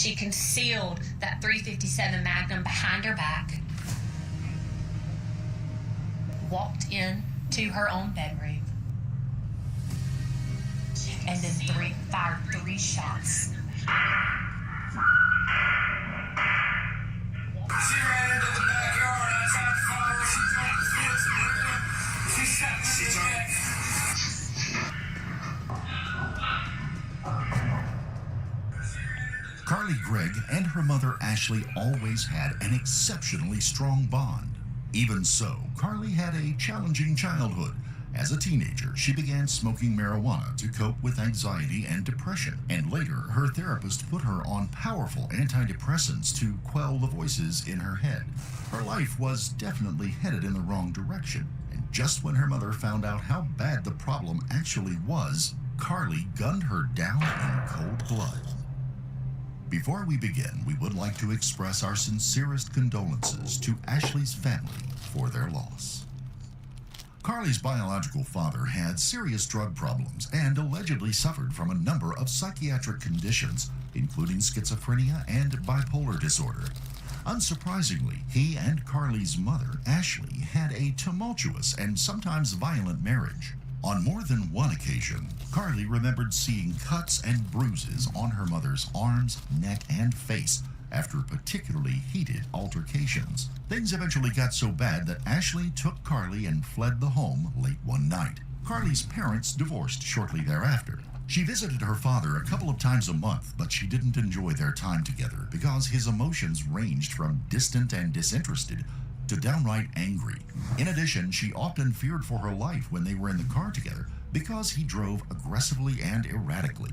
She concealed that .357 Magnum behind her back, walked in to her own bedroom, and then fired 3 shots. She ran into the backyard. I tried to follow her. She jumped the fence and ran. She shot me in the neck. Carly Gregg and her mother Ashley always had an exceptionally strong bond. Even so, Carly had a challenging childhood. As a teenager, she began smoking marijuana to cope with anxiety and depression, and later her therapist put her on powerful antidepressants to quell the voices in her head. Her life was definitely headed in the wrong direction, and just when her mother found out how bad the problem actually was, Carly gunned her down in cold blood. Before we begin, we would like to express our sincerest condolences to Ashley's family for their loss. Carly's biological father had serious drug problems and allegedly suffered from a number of psychiatric conditions, including schizophrenia and bipolar disorder. Unsurprisingly, he and Carly's mother, Ashley, had a tumultuous and sometimes violent marriage. On more than one occasion, Carly remembered seeing cuts and bruises on her mother's arms, neck, and face after particularly heated altercations. Things eventually got so bad that Ashley took Carly and fled the home late one night. Carly's parents divorced shortly thereafter. She visited her father a couple of times a month, but she didn't enjoy their time together because his emotions ranged from distant and disinterested to downright angry. In addition, she often feared for her life when they were in the car together because he drove aggressively and erratically.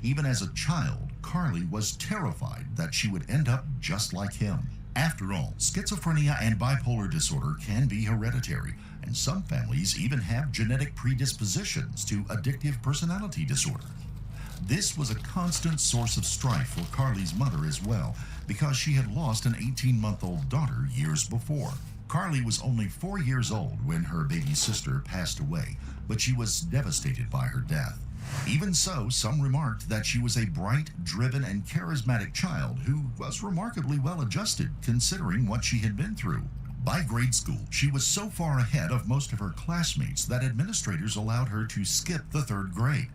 Even as a child, Carly was terrified that she would end up just like him. After all, schizophrenia and bipolar disorder can be hereditary, and some families even have genetic predispositions to addictive personality disorder. This was a constant source of strife for Carly's mother as well, because she had lost an 18-month-old daughter years before. Carly was only 4 years old when her baby sister passed away, but she was devastated by her death. Even so, some remarked that she was a bright, driven, and charismatic child who was remarkably well adjusted considering what she had been through. By grade school, she was so far ahead of most of her classmates that administrators allowed her to skip the 3rd grade.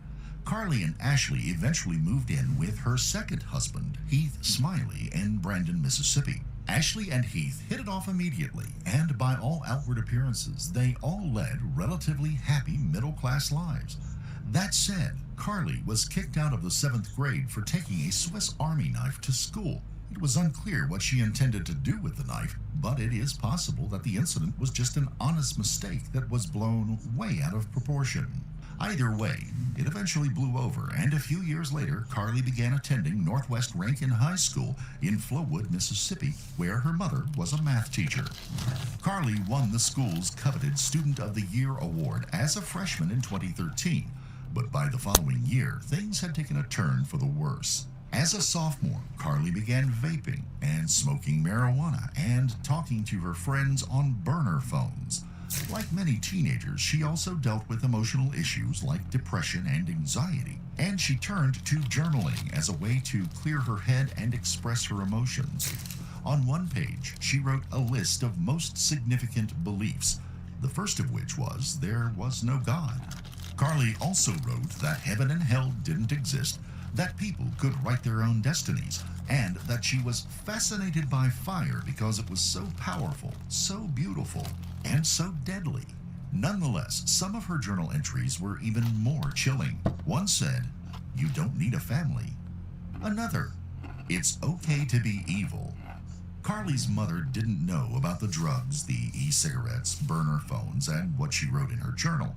Carly and Ashley eventually moved in with her second husband, Heath Smiley, in Brandon, Mississippi. Ashley and Heath hit it off immediately, and by all outward appearances, they all led relatively happy middle-class lives. That said, Carly was kicked out of the 7th grade for taking a Swiss Army knife to school. It was unclear what she intended to do with the knife, but it is possible that the incident was just an honest mistake that was blown way out of proportion. Either way, it eventually blew over, and a few years later, Carly began attending Northwest Rankin High School in Flowood, Mississippi, where her mother was a math teacher. Carly won the school's coveted Student of the Year award as a freshman in 2013, but by the following year, things had taken a turn for the worse. As a sophomore, Carly began vaping and smoking marijuana and talking to her friends on burner phones. Like many teenagers, she also dealt with emotional issues like depression and anxiety, and she turned to journaling as a way to clear her head and express her emotions. On one page, she wrote a list of most significant beliefs, the first of which was there was no God. Carly also wrote that heaven and hell didn't exist, that people could write their own destinies, and that she was fascinated by fire because it was so powerful, so beautiful, and so deadly. Nonetheless, some of her journal entries were even more chilling. One said, "You don't need a family." Another, "It's okay to be evil." Carly's mother didn't know about the drugs, the e-cigarettes, burner phones, and what she wrote in her journal.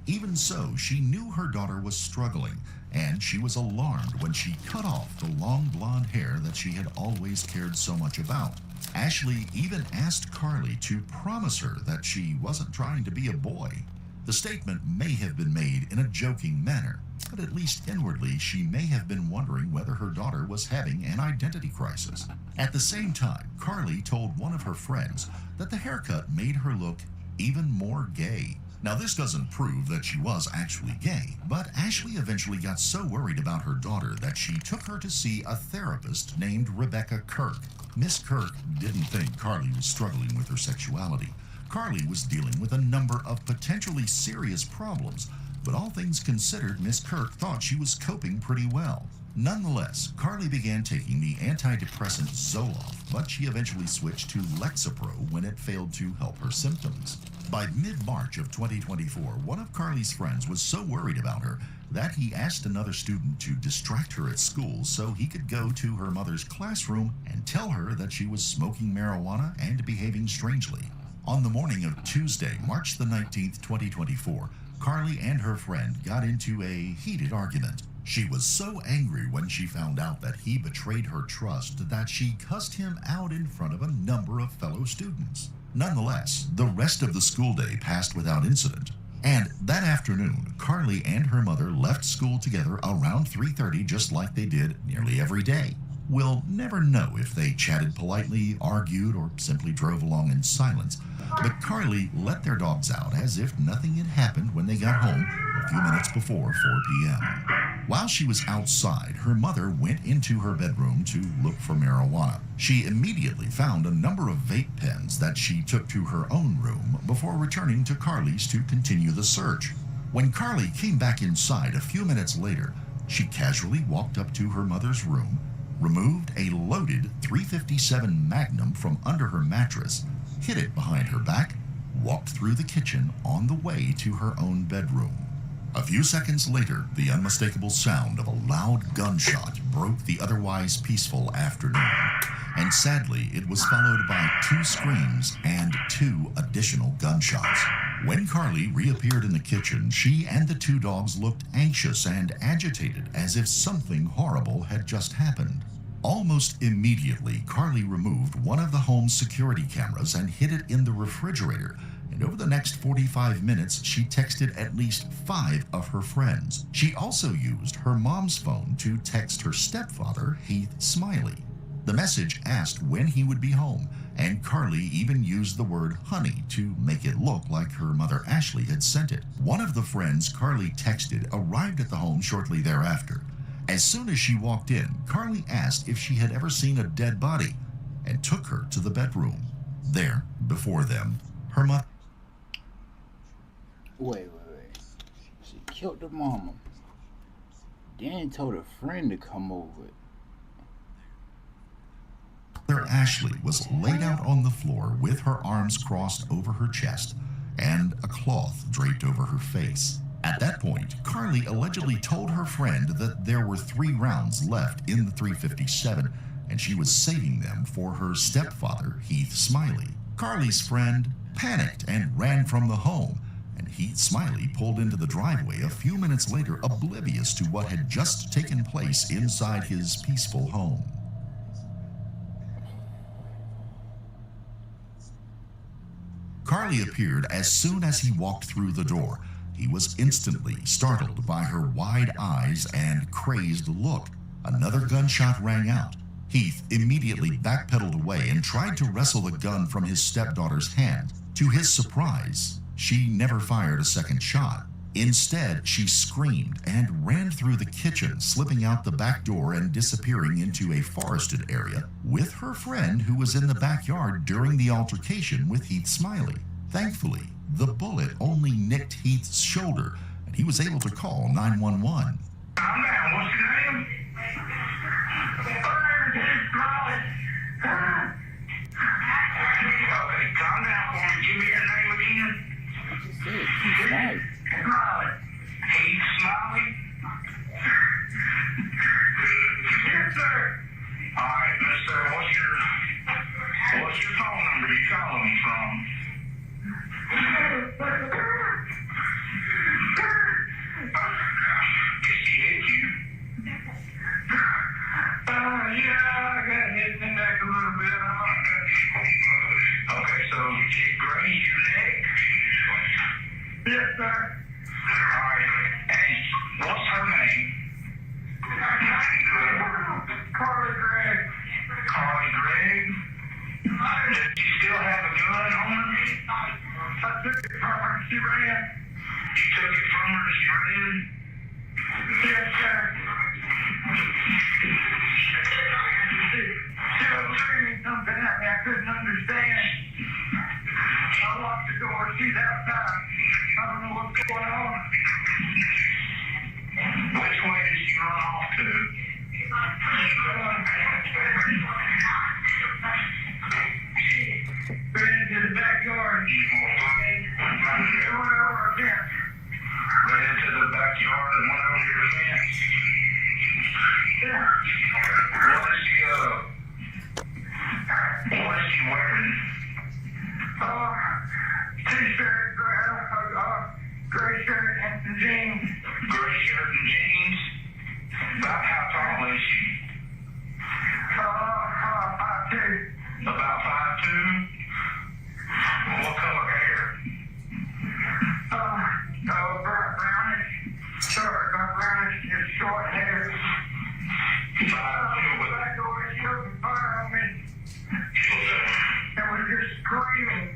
Even so, she knew her daughter was struggling, and she was alarmed when she cut off the long blonde hair that she had always cared so much about. Ashley even asked Carly to promise her that she wasn't trying to be a boy. The statement may have been made in a joking manner, but at least inwardly she may have been wondering whether her daughter was having an identity crisis. At the same time, Carly told one of her friends that the haircut made her look even more gay. Now, this doesn't prove that she was actually gay, but Ashley eventually got so worried about her daughter that she took her to see a therapist named Rebecca Kirk. Miss Kirk didn't think Carly was struggling with her sexuality. Carly was dealing with a number of potentially serious problems, but all things considered, Miss Kirk thought she was coping pretty well. Nonetheless, Carly began taking the antidepressant Zoloft, but she eventually switched to Lexapro when it failed to help her symptoms. By mid-March of 2024, one of Carly's friends was so worried about her that he asked another student to distract her at school so he could go to her mother's classroom and tell her that she was smoking marijuana and behaving strangely. On the morning of Tuesday, March the 19th, 2024, Carly and her friend got into a heated argument. She was so angry when she found out that he betrayed her trust that she cussed him out in front of a number of fellow students. Nonetheless, the rest of the school day passed without incident. And that afternoon, Carly and her mother left school together around 3:30, just like they did nearly every day. We'll never know if they chatted politely, argued, or simply drove along in silence, but Carly let their dogs out as if nothing had happened when they got home a few minutes before 4 p.m. While she was outside, her mother went into her bedroom to look for marijuana. She immediately found a number of vape pens that she took to her own room before returning to Carly's to continue the search. When Carly came back inside a few minutes later, she casually walked up to her mother's room, removed a loaded .357 Magnum from under her mattress, hid it behind her back, walked through the kitchen on the way to her own bedroom. A few seconds later, the unmistakable sound of a loud gunshot broke the otherwise peaceful afternoon, and sadly, it was followed by 2 screams and 2 additional gunshots. When Carly reappeared in the kitchen, she and the 2 dogs looked anxious and agitated, as if something horrible had just happened. Almost immediately, Carly removed one of the home's security cameras and hid it in the refrigerator, and over the next 45 minutes, she texted at least 5 of her friends. She also used her mom's phone to text her stepfather, Heath Smiley. The message asked when he would be home, and Carly even used the word honey to make it look like her mother Ashley had sent it. One of the friends Carly texted arrived at the home shortly thereafter. As soon as she walked in, Carly asked if she had ever seen a dead body and took her to the bedroom. There, before them, her mother. Wait. She killed the mama. Then told a friend to come over. Ashley was laid out on the floor with her arms crossed over her chest and a cloth draped over her face. At that point, Carly allegedly told her friend that there were 3 rounds left in the .357 and she was saving them for her stepfather, Heath Smiley. Carly's friend panicked and ran from the home, and Heath Smiley pulled into the driveway a few minutes later, oblivious to what had just taken place inside his peaceful home. Carly appeared as soon as he walked through the door. He was instantly startled by her wide eyes and crazed look. Another gunshot rang out. Heath immediately backpedaled away and tried to wrestle the gun from his stepdaughter's hand. To his surprise, she never fired a second shot. Instead, she screamed and ran through the kitchen, slipping out the back door and disappearing into a forested area with her friend who was in the backyard during the altercation with Heath Smiley. Thankfully, the bullet only nicked Heath's shoulder, and he was able to call 911. Calm down. What's your name? Okay, calm down. Give me your name again. Heath Smiley. Heath Smiley? Yes, sir. All right, mister, what's your phone number you calling me from? Did she hit you? Yeah, I got hit in the neck a little bit. Okay, so she grazed your neck? Yes, sir. All right, and what's her name? Carly Gregg. Carly Gregg? Does she still have a gun on her? I took it from her. She ran. Gray shirt and jeans. Gray shirt and jeans. About how tall is she? 5'2". About 5'2". What color hair? Brownish. Short, brownish, just short hair. 5'2" with that door, she opened fire on me. And was just screaming.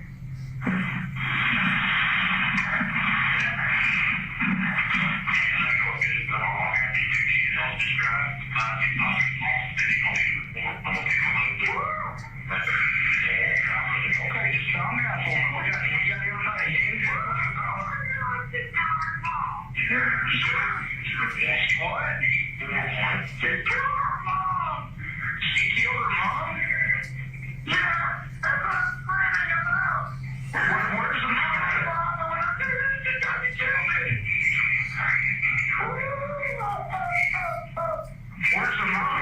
Okay, just calm down for me. We got everybody in. What? She killed her mom. She killed her mom? Yeah, that's what I'm screaming about. Where's the mom? When I do this, she tried to kill me. Where's the mom?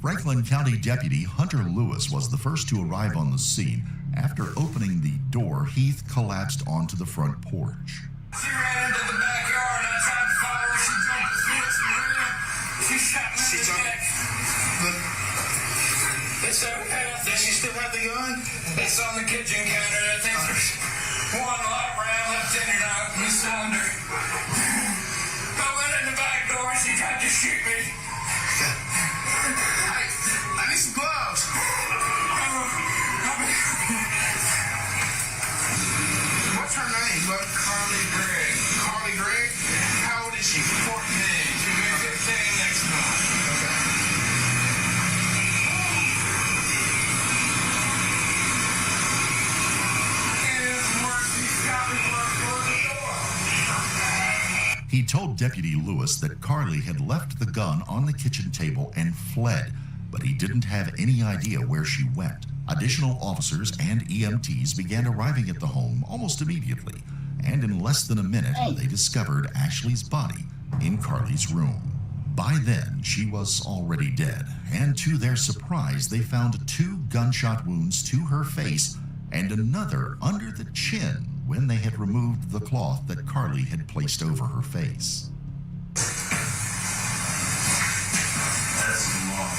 Franklin County Deputy Hunter Lewis was the first to arrive on the scene. After opening the door, Heath collapsed onto the front porch. She ran into the backyard and I tried to follow her. She jumped the fence and ran. She shot me in the neck. It's okay. Does she still have the gun? It's on the kitchen counter. I think there's one light round left in it. I opened the cylinder. I went in the back door and she tried to shoot me. I need some gloves. What's her name? Carly Gregg. Carly Gregg? How old is she? 14. She'll be 15 next month. Okay. He told Deputy Lewis that Carly had left the gun on the kitchen table and fled, but he didn't have any idea where she went. Additional officers and EMTs began arriving at the home almost immediately, and in less than a minute, they discovered Ashley's body in Carly's room. By then, she was already dead, and to their surprise, they found 2 gunshot wounds to her face and another under the chin when they had removed the cloth that Carly had placed over her face.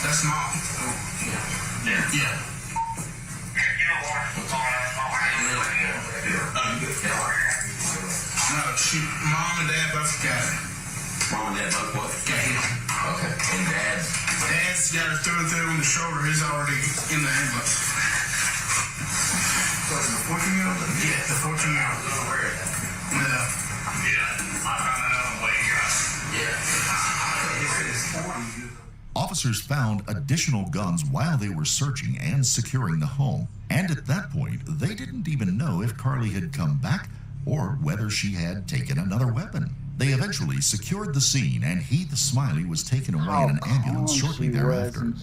That's mom. Yeah. No, mom and dad both got it. Mom and dad both what? Got hit. Okay. And Dad's got her through in the shoulder. He's already in the ambulance. So it's the 14-year-old? Yeah, the 14-year-old. Where is that? No. Yeah, I found that out way Yeah. Officers found additional guns while they were searching and securing the home, and at that point, they didn't even know if Carly had come back or whether she had taken another weapon. They eventually secured the scene, and Heath Smiley was taken away in an ambulance shortly thereafter.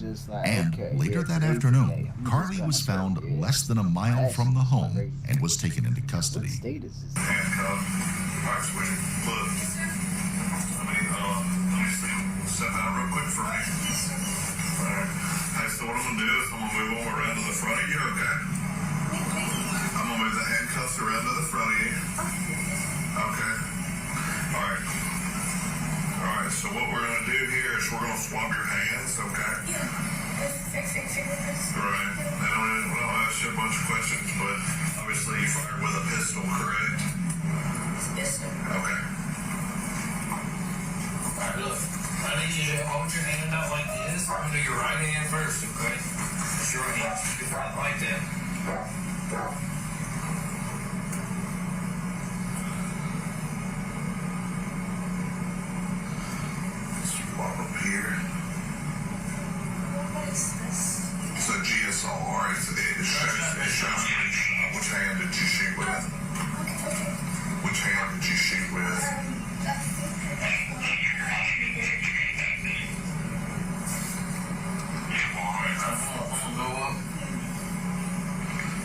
And later that afternoon, Carly was found less than a mile from the home and was taken into custody. What status is that? Alright, sweetie. Look. Let me step out real quick for me. Alright. Hey, so what I'm gonna do is I'm gonna move them around to the front of you, okay? I'm gonna move the handcuffs around to the front of you. Okay. Alright, so what we're going to do here is we're going to swab your hands, okay? Yeah. Right. Now, I'll ask you a bunch of questions, but obviously you fired with a pistol, correct? Yes, sir. Okay. Alright, look. I need you to hold your hand out like this. I'm going to do your right hand first, okay? It's your right hand. Like that. Swab up here. What is this? It's a GSR. It shows which hand did you shoot with? Which hand did you shoot with?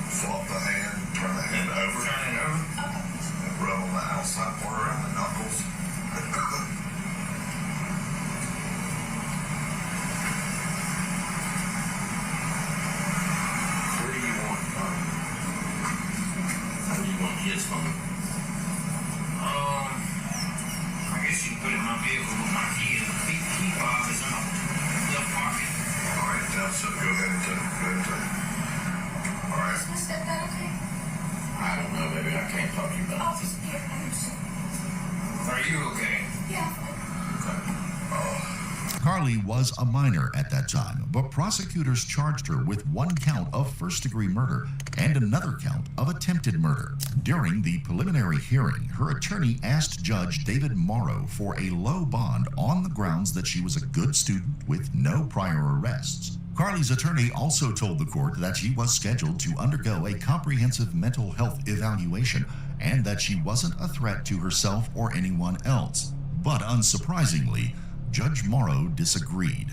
Flop the hand, turn the hand over. And rub on the outside part around the knuckles. Where do you want kids from? I can't talk to you about this. Officer, are you okay? Carly was a minor at that time, but prosecutors charged her with one count of first-degree murder and another count of attempted murder. During the preliminary hearing, her attorney asked Judge David Morrow for a low bond on the grounds that she was a good student with no prior arrests. Carly's attorney also told the court that she was scheduled to undergo a comprehensive mental health evaluation and that she wasn't a threat to herself or anyone else. But unsurprisingly, Judge Morrow disagreed.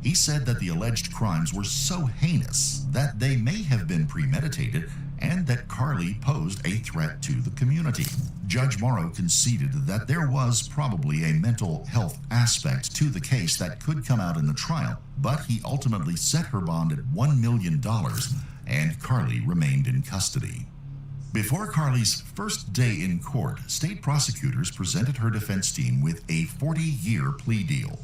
He said that the alleged crimes were so heinous that they may have been premeditated and that Carly posed a threat to the community. Judge Morrow conceded that there was probably a mental health aspect to the case that could come out in the trial, but he ultimately set her bond at $1 million and Carly remained in custody. Before Carly's first day in court, state prosecutors presented her defense team with a 40-year plea deal.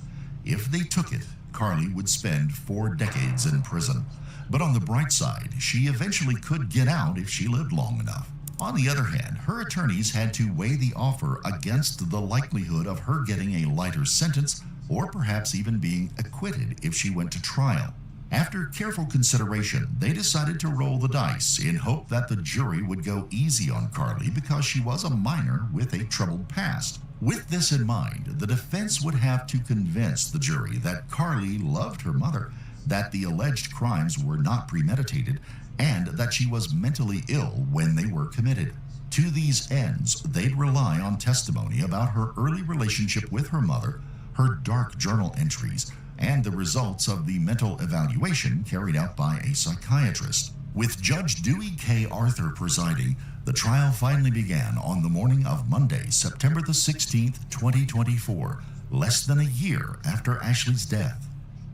If they took it, Carly would spend 4 decades in prison. But on the bright side, she eventually could get out if she lived long enough. On the other hand, her attorneys had to weigh the offer against the likelihood of her getting a lighter sentence or perhaps even being acquitted if she went to trial. After careful consideration, they decided to roll the dice in hope that the jury would go easy on Carly because she was a minor with a troubled past. With this in mind, the defense would have to convince the jury that Carly loved her mother, that the alleged crimes were not premeditated, and that she was mentally ill when they were committed. To these ends, they'd rely on testimony about her early relationship with her mother, her dark journal entries, and the results of the mental evaluation carried out by a psychiatrist. With Judge Dewey K. Arthur presiding, the trial finally began on the morning of Monday, September the 16th, 2024, less than a year after Ashley's death.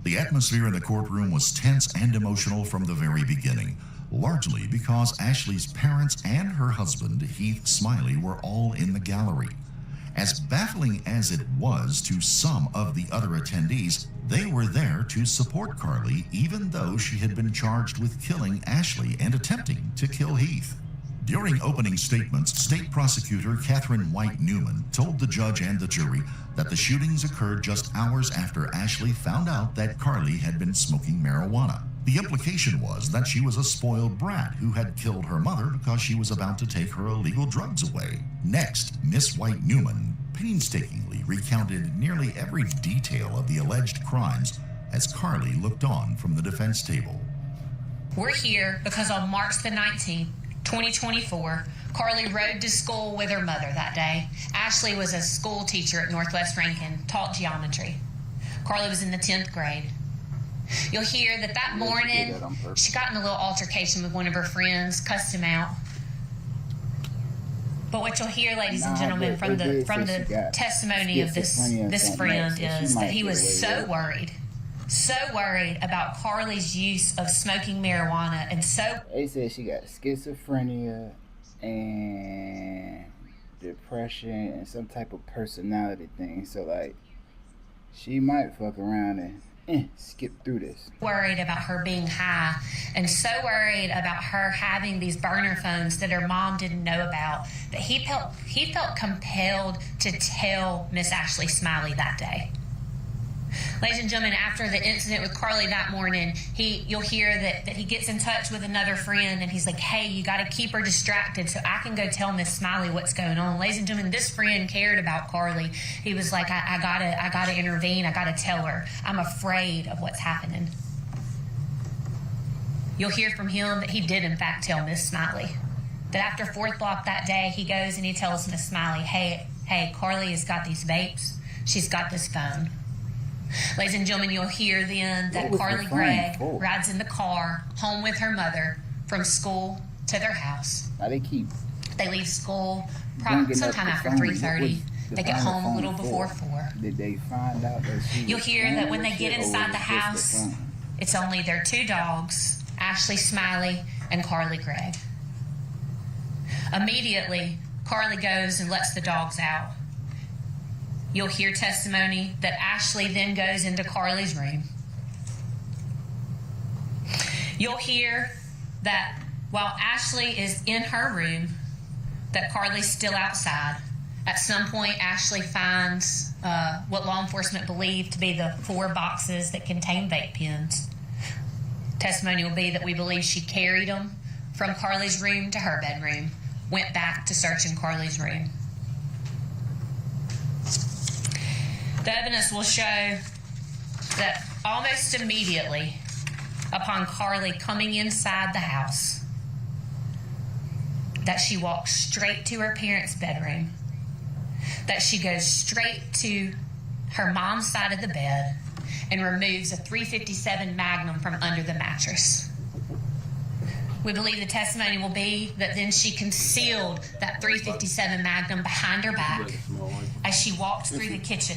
The atmosphere in the courtroom was tense and emotional from the very beginning, largely because Ashley's parents and her husband, Heath Smiley, were all in the gallery. As baffling as it was to some of the other attendees, they were there to support Carly even though she had been charged with killing Ashley and attempting to kill Heath. During opening statements, State Prosecutor Catherine White Newman told the judge and the jury that the shootings occurred just hours after Ashley found out that Carly had been smoking marijuana. The implication was that she was a spoiled brat who had killed her mother because she was about to take her illegal drugs away. Next, Miss White Newman painstakingly recounted nearly every detail of the alleged crimes as Carly looked on from the defense table. We're here because on March the 19th, 2024, Carly rode to school with her mother that day. Ashley was a school teacher at Northwest Rankin, taught geometry. Carly was in the 10th grade. You'll hear that morning, she got in a little altercation with one of her friends, cussed him out. But what you'll hear, ladies and gentlemen, from the testimony of this friend is that he was so worried about Carly's use of smoking marijuana and so... They said she got schizophrenia and depression and some type of personality thing. So, like, she might fuck around and skip through this. Worried about her being high and so worried about her having these burner phones that her mom didn't know about that he felt compelled to tell Miss Ashley Smiley that day. Ladies and gentlemen, after the incident with Carly that morning, you'll hear that he gets in touch with another friend and he's like, hey, you got to keep her distracted so I can go tell Miss Smiley what's going on. Ladies and gentlemen, this friend cared about Carly. He was like, I gotta intervene. I gotta tell her. I'm afraid of what's happening. You'll hear from him that he did in fact tell Miss Smiley. That after 4th block that day, he goes and he tells Miss Smiley, hey, Carly has got these vapes. She's got this phone. Ladies and gentlemen, you'll hear then that Carly Gregg rides in the car home with her mother from school to their house. Now they leave school sometime after 3:30. They get home a little before 4. Did they find out that she You'll hear that when they get inside the house, it's only their 2 dogs, Ashley Smiley and Carly Gregg. Immediately, Carly goes and lets the dogs out. You'll hear testimony that Ashley then goes into Carly's room. You'll hear that while Ashley is in her room, that Carly's still outside. At some point, Ashley finds what law enforcement believe to be the 4 boxes that contain vape pens. Testimony will be that we believe she carried them from Carly's room to her bedroom, went back to search in Carly's room. The evidence will show that almost immediately upon Carly coming inside the house, that she walks straight to her parents' bedroom, that she goes straight to her mom's side of the bed and removes a .357 Magnum from under the mattress. We believe the testimony will be that then she concealed that .357 Magnum behind her back as she walked through the kitchen.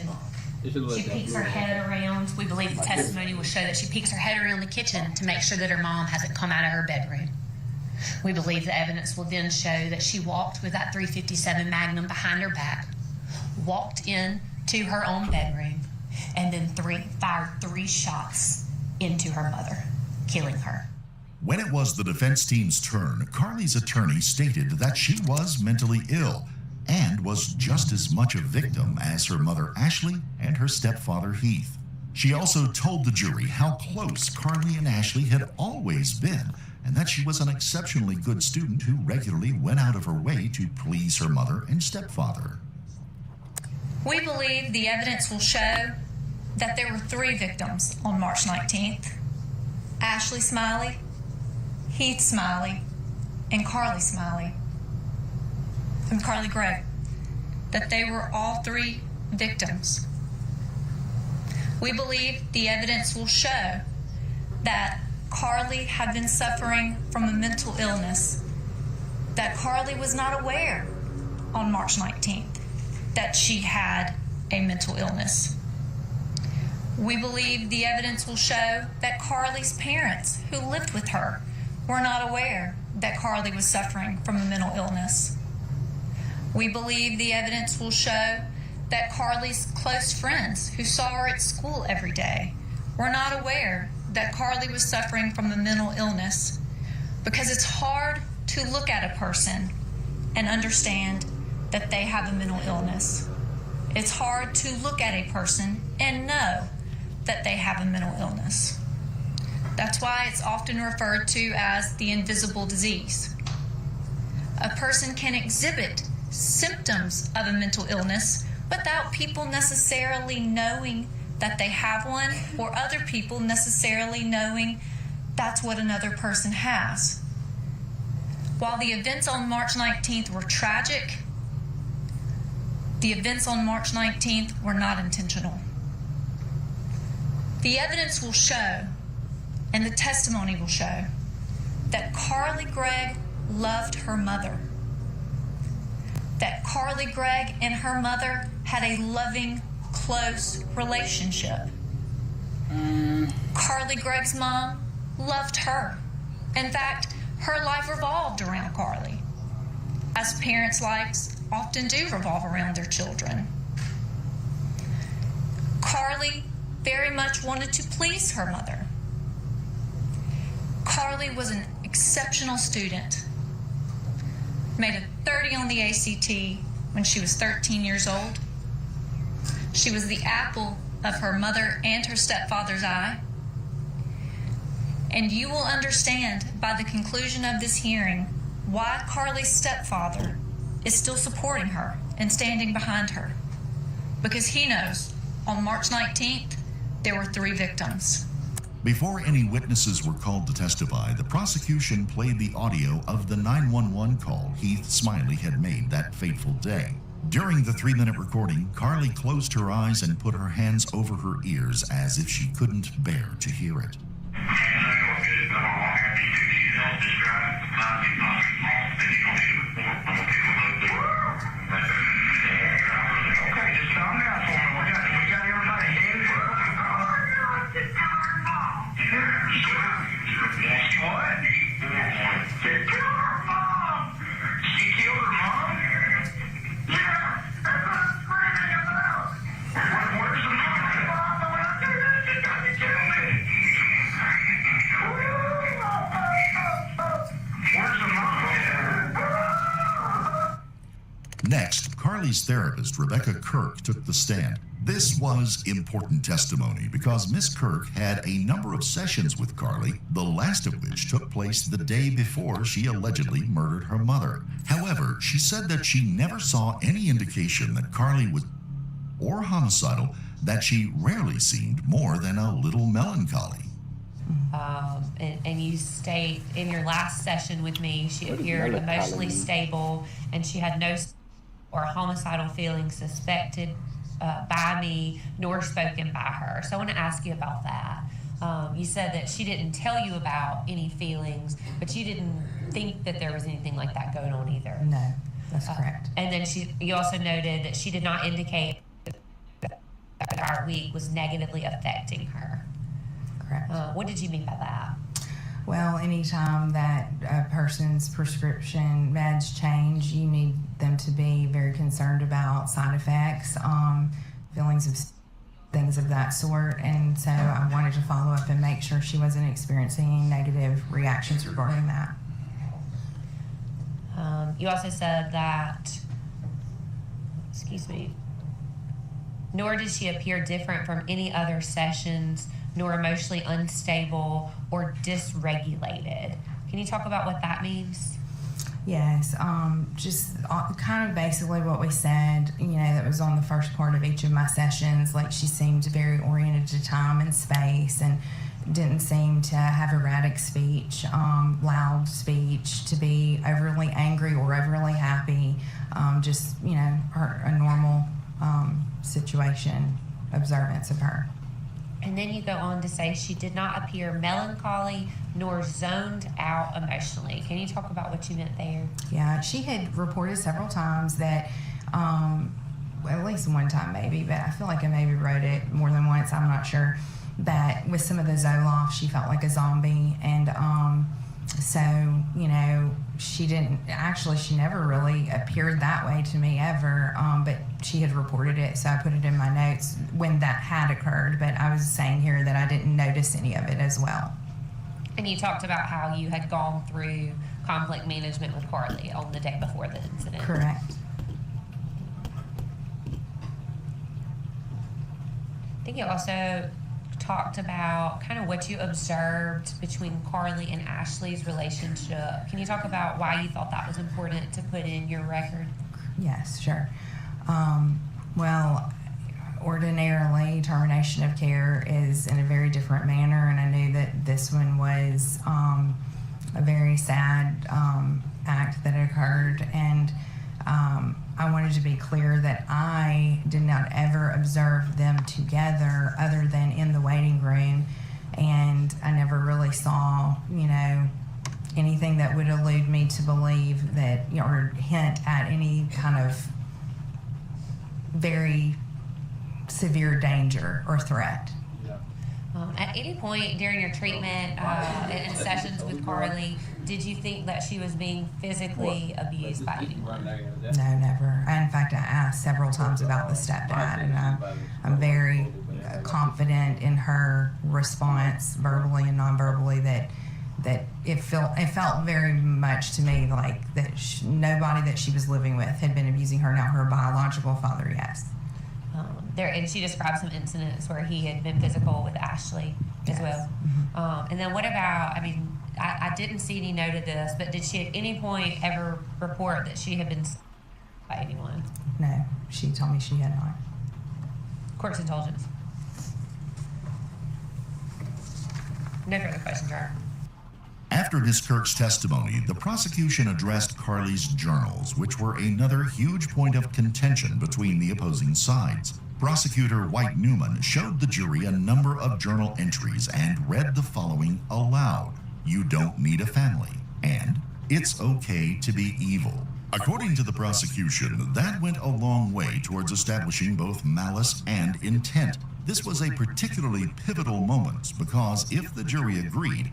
She peeks her head around. We believe the testimony will show that she peeks her head around the kitchen to make sure that her mom hasn't come out of her bedroom. We believe the evidence will then show that she walked with that .357 Magnum behind her back, walked in to her own bedroom, and then fired 3 shots into her mother, killing her. When it was the defense team's turn, Carly's attorney stated that she was mentally ill and was just as much a victim as her mother Ashley and her stepfather Heath. She also told the jury how close Carly and Ashley had always been, and that she was an exceptionally good student who regularly went out of her way to please her mother and stepfather. We believe the evidence will show that there were 3 victims on March 19th. Ashley Smiley, Heath Smiley, and Carly Smiley. And Carly Gregg. That they were all 3 victims. We believe the evidence will show that Carly had been suffering from a mental illness, that Carly was not aware on March 19th that she had a mental illness. We believe the evidence will show that Carly's parents, who lived with her, were not aware that Carly was suffering from a mental illness. We believe the evidence will show that Carly's close friends, who saw her at school every day, were not aware that Carly was suffering from a mental illness, because it's hard to look at a person and understand that they have a mental illness. It's hard to look at a person and know that they have a mental illness. That's why it's often referred to as the invisible disease. A person can exhibit symptoms of a mental illness without people necessarily knowing that they have one, or other people necessarily knowing that's what another person has. While the events on March 19th were tragic, the events on March 19th were not intentional. The evidence will show, and the testimony will show, that Carly Gregg loved her mother. That Carly Gregg and her mother had a loving, close relationship. Carly Gregg's mom loved her. In fact, her life revolved around Carly, as parents' lives often do revolve around their children. Carly very much wanted to please her mother. Carly was an exceptional student, made a 30 on the ACT when she was 13 years old. She was the apple of her mother and her stepfather's eye. And you will understand by the conclusion of this hearing why Carly's stepfather is still supporting her and standing behind her. Because he knows on March 19th, there were 3 victims. Before any witnesses were called to testify, the prosecution played the audio of the 911 call Heath Smiley had made that fateful day. During the 3-minute recording, Carly closed her eyes and put her hands over her ears as if she couldn't bear to hear it. Carly's therapist, Rebecca Kirk, took the stand. This was important testimony because Miss Kirk had a number of sessions with Carly, the last of which took place the day before she allegedly murdered her mother. However, she said that she never saw any indication that Carly was or homicidal, that she rarely seemed more than a little melancholy. And you state in your last session with me, she What does appeared melancholy emotionally mean? stable, and she had no or homicidal feelings suspected by me nor spoken by her. So I want to ask you about that. You said that she didn't tell you about any feelings, but you didn't think that there was anything like that going on either. No, that's correct. And then you also noted that she did not indicate that our week was negatively affecting her. Correct. What did you mean by that? Well, anytime that a person's prescription meds change, you need them to be very concerned about side effects, feelings of things of that sort. And so I wanted to follow up and make sure she wasn't experiencing any negative reactions regarding that. You also said that, nor did she appear different from any other sessions, nor emotionally unstable or dysregulated. Can you talk about what that means? Yes, just kind of basically what we said, that was on the first part of each of my sessions. Like, she seemed very oriented to time and space and didn't seem to have erratic speech, loud speech, to be overly angry or overly happy. Just, a normal situation, observance of her. And then you go on to say she did not appear melancholy nor zoned out emotionally. Can you talk about what you meant there? Yeah, she had reported several times that, at least one time maybe, but I feel like I maybe wrote it more than once, I'm not sure, that with some of the Zoloft, she felt like a zombie. And so, she never really appeared that way to me ever, but she had reported it, so I put it in my notes when that had occurred. But I was saying here that I didn't notice any of it as well. And you talked about how you had gone through conflict management with Carly on the day before the incident. Correct. I think you also talked about kind of what you observed between Carly and Ashley's relationship. Can you talk about why you thought that was important to put in your record? Yes, sure. Well, ordinarily, termination of care is in a very different manner, and I knew that this one was a very sad act that occurred, and I wanted to be clear that I did not ever observe them together other than in the waiting room, and I never really saw, anything that would allude me to believe that, or hint at any kind of very severe danger or threat. At any point during your treatment and sessions with Carly, did you think that she was being physically abused by anyone? No, never. In fact, I asked several times about the stepdad, and I'm very confident in her response, verbally and non-verbally, that it felt very much to me like that nobody that she was living with had been abusing her. Now, her biological father, yes. And she described some incidents where he had been physical with Ashley as Yes. well. Mm-hmm. And then what about, I didn't see any note of this, but did she at any point ever report that she had been by anyone? No, she told me she had not. Court's indulgence. No further questions, Your Honor. After Ms. Kirk's testimony, the prosecution addressed Carly's journals, which were another huge point of contention between the opposing sides. Prosecutor White Newman showed the jury a number of journal entries and read the following aloud. "You don't need a family," and "It's okay to be evil." According to the prosecution, that went a long way towards establishing both malice and intent. This was a particularly pivotal moment because if the jury agreed,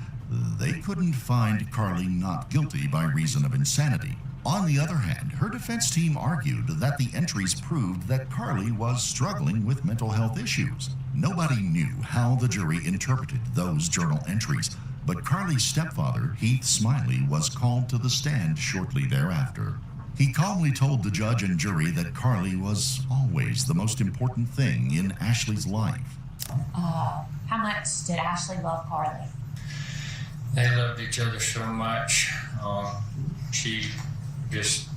they couldn't find Carly not guilty by reason of insanity. On the other hand, her defense team argued that the entries proved that Carly was struggling with mental health issues. Nobody knew how the jury interpreted those journal entries, but Carly's stepfather, Heath Smiley, was called to the stand shortly thereafter. He calmly told the judge and jury that Carly was always the most important thing in Ashley's life. How much did Ashley love Carly? They loved each other so much. She just,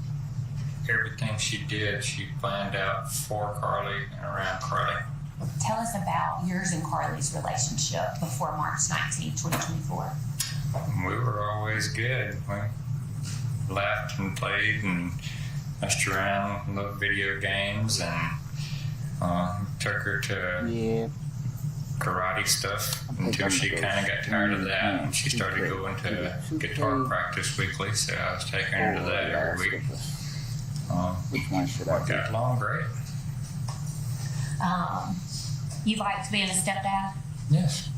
everything she did, she planned out for Carly and around Carly. Tell us about yours and Carly's relationship before March 19, 2024. We were always good. We laughed and played and messed around, loved video games, and took her to karate stuff until she kind of got tired of that, and she started going to guitar practice weekly, so I was taking her to that every week. Which one should I do? Got along great. You liked being a stepdad? Yes.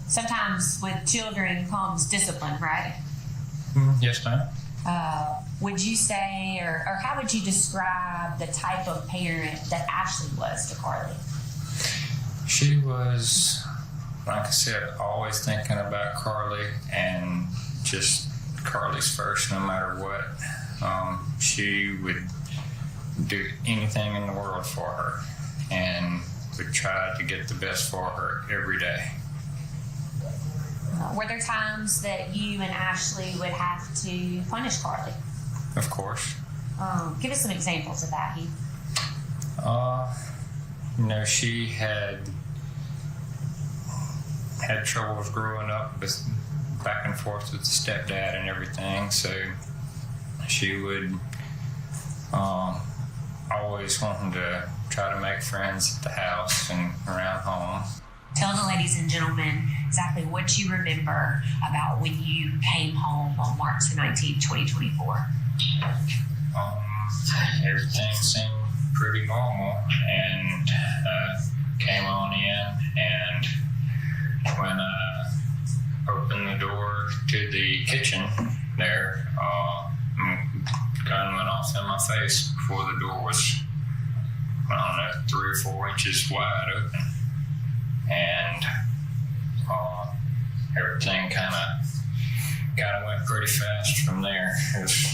Sometimes with children comes discipline, right? Yes, ma'am. Would you say, or how would you describe the type of parent that Ashley was to Carly? She was, like I said, always thinking about Carly and just Carly's first no matter what. She would do anything in the world for her and would try to get the best for her every day. Were there times that you and Ashley would have to punish Carly? Of course. Give us some examples of that, Heath. She had troubles growing up with back and forth with the stepdad and everything, so she would always wanting to try to make friends at the house and around home. Tell the ladies and gentlemen exactly what you remember about when you came home on March 19, 2024. Everything seemed pretty normal, and came on in, and when I opened the door to the kitchen there, gun went off in my face before the door was, 3 or 4 inches wide open. And everything kind of went pretty fast from there. It was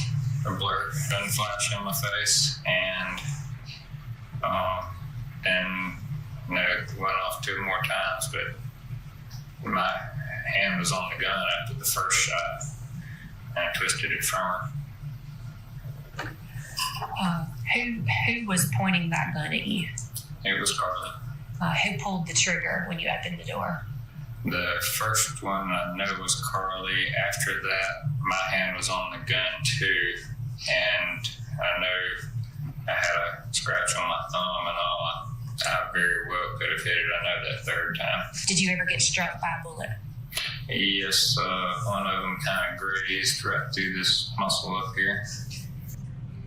a blur, gun flash in my face, and then it went off 2 more times, but my hand was on the gun after the first shot, and I twisted it from her. Who was pointing that gun at you? It was Carly. Who pulled the trigger when you opened the door? The first one I know was Carly. After that, my hand was on the gun too, and I know I had a scratch on my thumb and all. I very well could have hit it. I know that third time. Did you ever get struck by a bullet? Yes, one of them kind of grazed right through this muscle up here.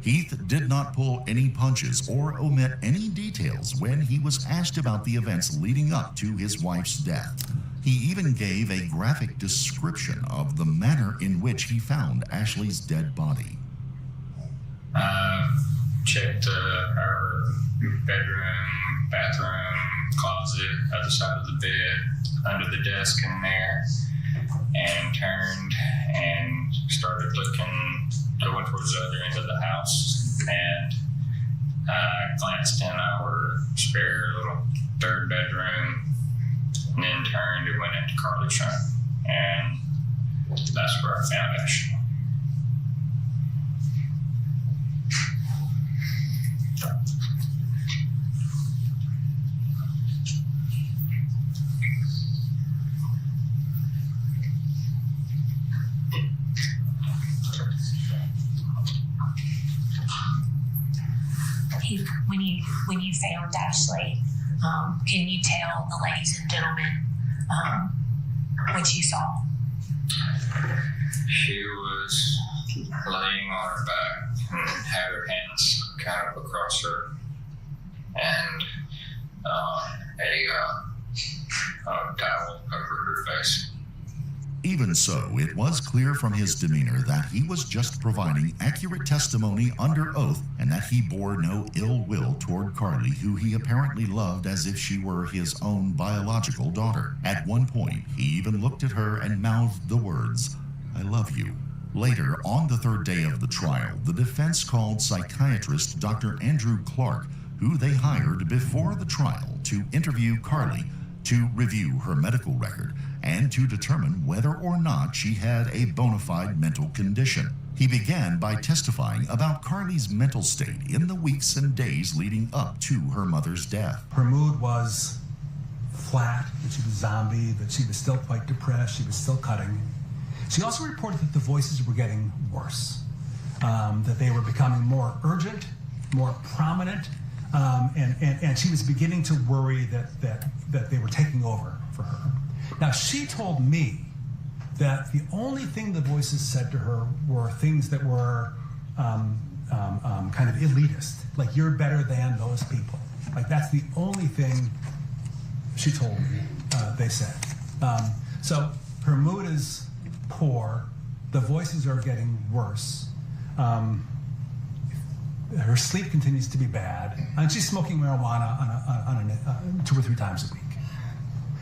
Heath did not pull any punches or omit any details when he was asked about the events leading up to his wife's death. He even gave a graphic description of the manner in which he found Ashley's dead body. Checked her bedroom, bathroom, closet, other side of the bed, under the desk in there, and turned and started going towards the other end of the house, and glanced in our spare little 3rd bedroom, and then turned and went into Carly's room, and that's where I found Ashley. When you found Ashley, can you tell the ladies and gentlemen what you saw? She was laying on her back and had her hands kind of across her, and a towel over her face. Even so, it was clear from his demeanor that he was just providing accurate testimony under oath and that he bore no ill will toward Carly, who he apparently loved as if she were his own biological daughter. At one point, he even looked at her and mouthed the words, "I love you." Later, on the third day of the trial, the defense called psychiatrist Dr. Andrew Clark, who they hired before the trial to interview Carly, to review her medical record, and to determine whether or not she had a bona fide mental condition. He began by testifying about Carly's mental state in the weeks and days leading up to her mother's death. Her mood was flat, that she was zombie, that she was still quite depressed, she was still cutting. She also reported that the voices were getting worse, that they were becoming more urgent, more prominent, and she was beginning to worry that they were taking over for her. Now, she told me that the only thing the voices said to her were things that were kind of elitist, like you're better than those people. Like that's the only thing she told me they said. So her mood is poor, the voices are getting worse. Her sleep continues to be bad, and she's smoking marijuana on 2 or 3 times a week.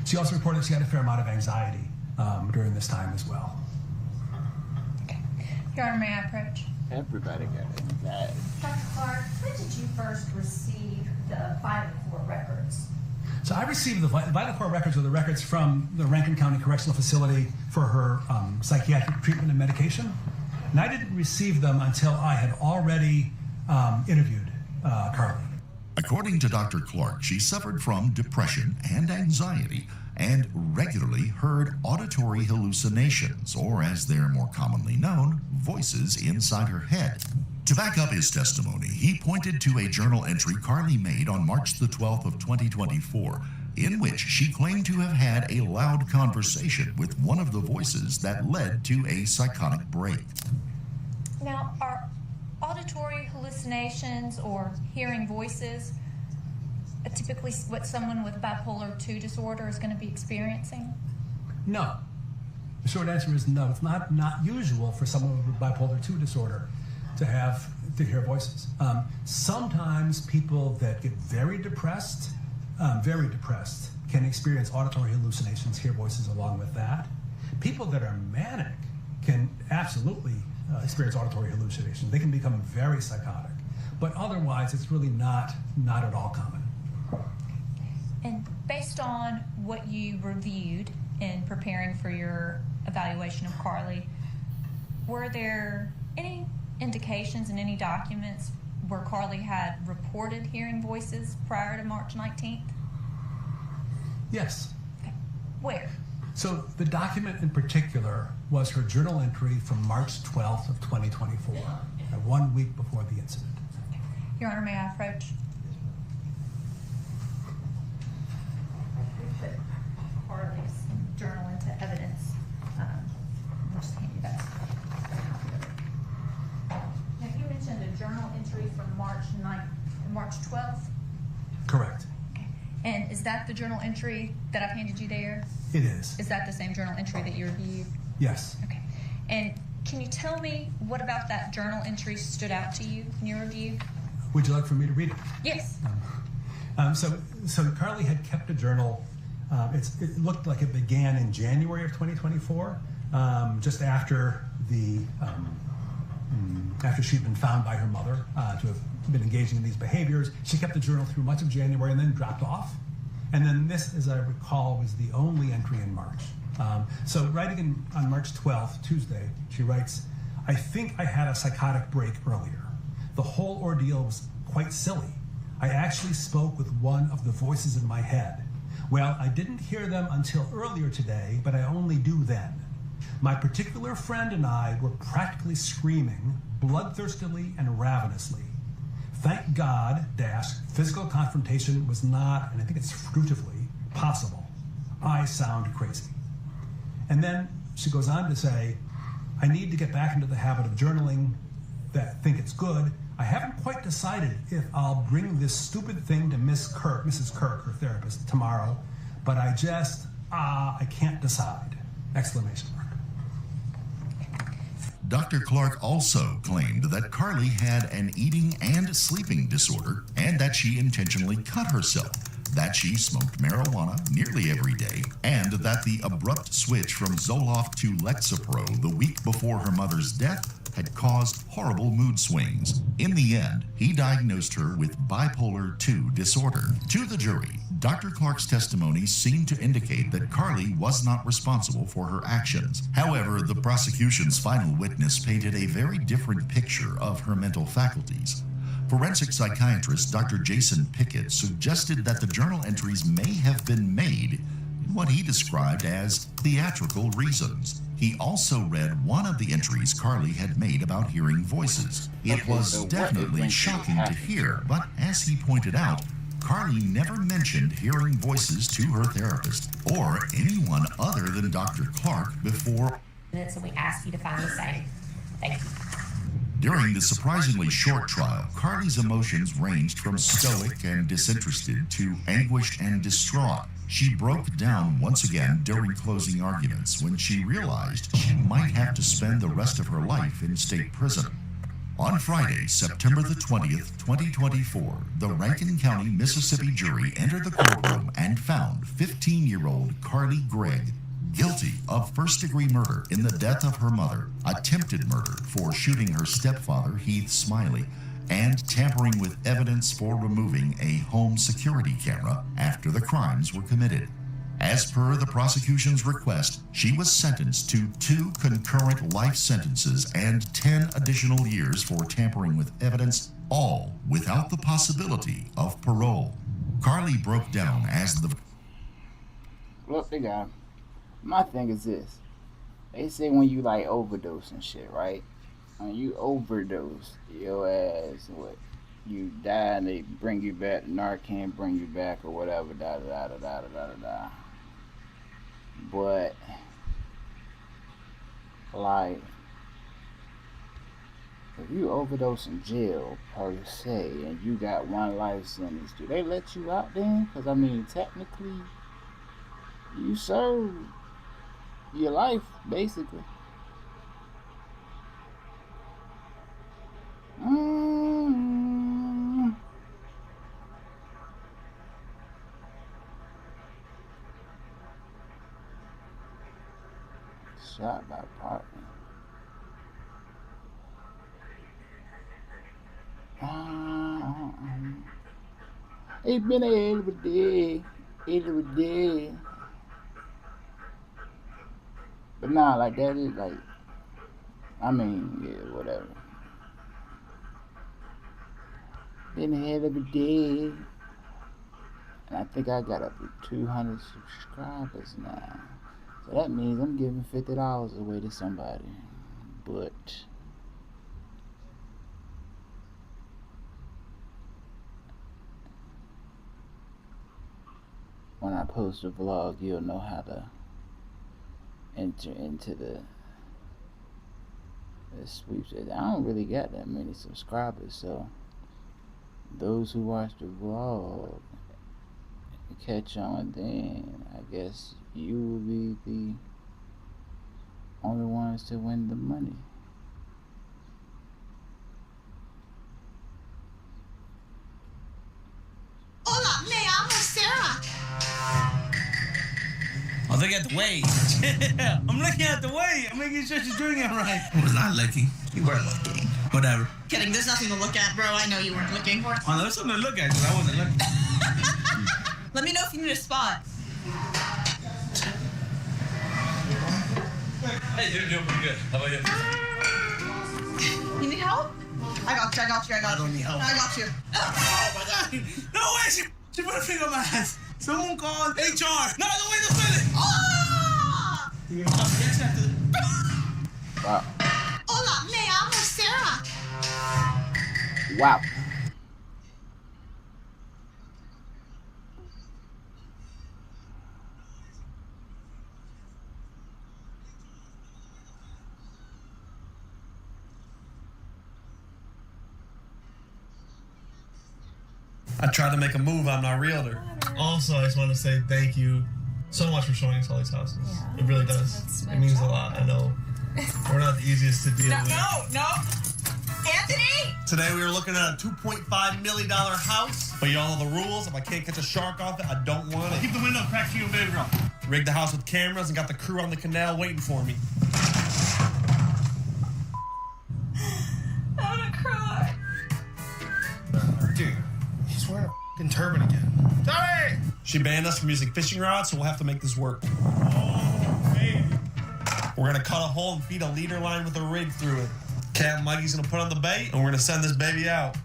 She also reported she had a fair amount of anxiety during this time as well. Your Honor, may I approach? Everybody got anxiety. Dr. Clark, when did you first receive the VitaCore records? So I received the VitaCore records, or the records from the Rankin County Correctional Facility for her psychiatric treatment and medication. And I didn't receive them until I had already interviewed Carly. According to Dr. Clark, she suffered from depression and anxiety and regularly heard auditory hallucinations, or as they're more commonly known, voices inside her head. To back up his testimony, he pointed to a journal entry Carly made on March the 12th of 2024, in which she claimed to have had a loud conversation with one of the voices that led to a psychotic break. Now, are auditory hallucinations or hearing voices typically what someone with bipolar 2 disorder is going to be experiencing? No. The short answer is no. It's not usual for someone with bipolar 2 disorder to hear voices. Sometimes people that get very depressed, can experience auditory hallucinations, hear voices along with that. People that are manic can absolutely experience auditory hallucinations. They can become very psychotic. But otherwise, it's really not at all common. And based on what you reviewed in preparing for your evaluation of Carly, were there any indications in any documents where Carly had reported hearing voices prior to March 19th? Yes. Okay. Where? So the document in particular was her journal entry from March 12th of 2024, 1 week before the incident. Your Honor, may I approach? We put Carly's journal into evidence. I'll just hand you that. Now, you mentioned a journal entry from March 12th. Correct. Okay. And is that the journal entry that I've handed you there? It is. Is that the same journal entry that you reviewed? Yes. Okay. And can you tell me what about that journal entry stood out to you in your review? Would you like for me to read it? Yes. So Carly had kept a journal. It looked like it began in January of 2024, just after after she'd been found by her mother to have been engaging in these behaviors. She kept the journal through much of January and then dropped off. And then this, as I recall, was the only entry in March. So writing on March 12th, Tuesday, she writes, "I think I had a psychotic break earlier. The whole ordeal was quite silly. I actually spoke with one of the voices in my head. Well, I didn't hear them until earlier today, but I only do then. My particular friend and I were practically screaming, bloodthirstily and ravenously. Thank God, physical confrontation was not, and I think it's fruitively, possible. I sound crazy." And then she goes on to say, "I need to get back into the habit of journaling. That think it's good. I haven't quite decided if I'll bring this stupid thing to Mrs. Kirk, her therapist, tomorrow, but I can't decide!" Exclamation mark. Dr. Clark also claimed that Carly had an eating and sleeping disorder and that she intentionally cut herself, that she smoked marijuana nearly every day, and that the abrupt switch from Zoloft to Lexapro the week before her mother's death had caused horrible mood swings. In the end, he diagnosed her with bipolar II disorder. To the jury, Dr. Clark's testimony seemed to indicate that Carly was not responsible for her actions. However, the prosecution's final witness painted a very different picture of her mental faculties. Forensic psychiatrist Dr. Jason Pickett suggested that the journal entries may have been made in what he described as theatrical reasons. He also read one of the entries Carly had made about hearing voices. It was definitely shocking to hear, but as he pointed out, Carly never mentioned hearing voices to her therapist or anyone other than Dr. Clark before. So we ask you to find the same. Thank you. During the surprisingly short trial, Carly's emotions ranged from stoic and disinterested to anguished and distraught. She broke down once again during closing arguments when she realized she might have to spend the rest of her life in state prison. On Friday, September the 20th, 2024, the Rankin County, Mississippi jury entered the courtroom and found 15-year-old Carly Gregg guilty of first-degree murder in the death of her mother, attempted murder for shooting her stepfather, Heath Smiley, and tampering with evidence for removing a home security camera after the crimes were committed. As per the prosecution's request, she was sentenced to 2 concurrent life sentences and 10 additional years for tampering with evidence, all without the possibility of parole. Carly broke down as the... Look, they got. My thing is this. They say when you like overdose and shit, right? When you overdose, your ass, what? You die and they bring you back, Narcan bring you back or whatever, da. But, like, if you overdose in jail, per se, and you got 1 life sentence, do they let you out then? Because, I mean, technically, you serve your life, basically. Shot by partner. It's been a hell of a day. But nah, like that is like, I mean, yeah, whatever. Been a hell of a day. And I think I got up to 200 subscribers now. So that means I'm giving $50 away to somebody. But when I post a vlog, you'll know how to enter into the sweeps. I don't really got that many subscribers, so those who watch the vlog catch on, then I guess you will be the only ones to win the money. Hola, me llamo Sarah. Oh, look at the way. I'm looking at the way. I'm making sure she's doing it right. I was not looking. You were looking. Whatever. Kidding, there's nothing to look at, bro. I know you weren't looking. Oh, there's something to look at because I wasn't looking. Let me know if you need a spot. Hey, you're doing pretty good. How about you? You need help? I got you. I don't need help. I got you. Oh my God. No way. She put a finger on my ass. Someone called HR. No, the way to spell it. Ah! Wow. Hola, me llamo Sarah. Wow. I tried to make a move. I'm not a realtor. Also, I just want to say thank you so much for showing us all these houses. Yeah, it really does. It means a lot. I know we're not the easiest to deal with. No. Today we were looking at a $2.5 million house, but y'all know the rules. If I can't catch a shark off it, I don't want it. Keep the window cracked for you, baby girl. Rigged the house with cameras and got the crew on the canal waiting for me. I'm gonna cry. Dude, he's wearing a f***ing turban again. Sorry! She banned us from using fishing rods, so we'll have to make this work. Oh, baby. We're gonna cut a hole and feed a leader line with a rig through it. Cat Mikey's gonna put on the bait, and we're gonna send this baby out.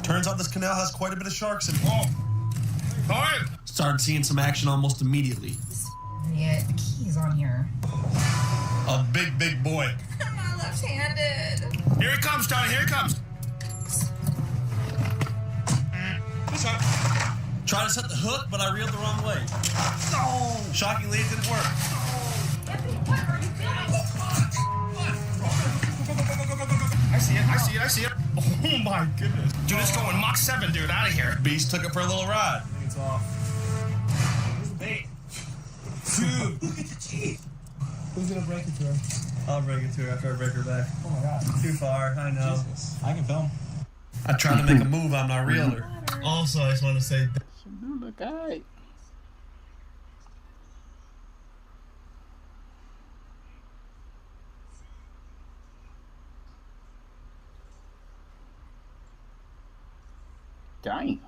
Turns out this canal has quite a bit of sharks in it. Oh. All right. Started seeing some action almost immediately. Yeah, the key's on here. A big, big boy. I'm not left-handed. Here he comes, Johnny. Here he comes. This one. Tried to set the hook, but I reeled the wrong way. No. Shockingly, it didn't work. What are you doing? I see it. Oh my goodness. Dude, it's going Mach 7, dude. Out of here. Beast took it for a little ride. I think it's off. Where's the bait? Dude, look at the teeth. Who's gonna break it to her? I'll break it to her after I break her back. Oh my god. Too far, I know. Jesus. I can film. I tried to make a move, I'm not realer. Also, I just want to say... You look alright. Damn.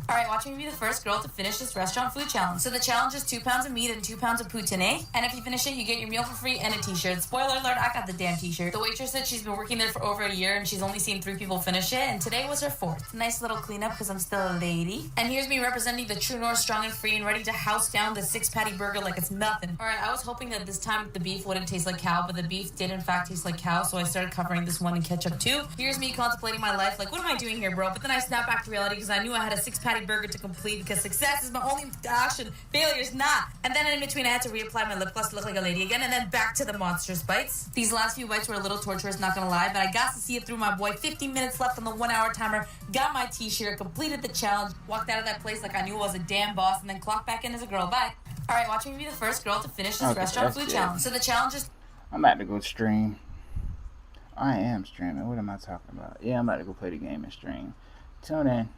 Alright, watching me be the first girl to finish this restaurant food challenge. So the challenge is 2 pounds of meat and 2 pounds of poutine. And if you finish it, you get your meal for free and a t-shirt. Spoiler alert, I got the damn t-shirt. The waitress said she's been working there for over a year and she's only seen 3 people finish it. And today was her 4th. Nice little cleanup because I'm still a lady. And here's me representing the True North strong and free and ready to house down the 6-patty burger like it's nothing. Alright, I was hoping that this time the beef wouldn't taste like cow, but the beef did in fact taste like cow, so I started covering this one in ketchup too. Here's me contemplating my life like, what am I doing here, bro? But then I snapped back to reality because I knew I had a 6-patty burger to complete because success is my only option, failure is not. And then in between I had to reapply my lip gloss to look like a lady again, and then back to the monstrous bites. These last few bites were a little torturous, not gonna lie, but I got to see it through, my boy. 15 minutes left on the 1-hour timer, got my t-shirt, completed the challenge, walked out of that place like I knew I was a damn boss, and then clocked back in as a girl. Bye. Alright, watching me be the first girl to finish this restaurant food challenge. So the challenge is... I'm about to go stream. I am streaming. What am I talking about? Yeah, I'm about to go play the game and stream. Tune in.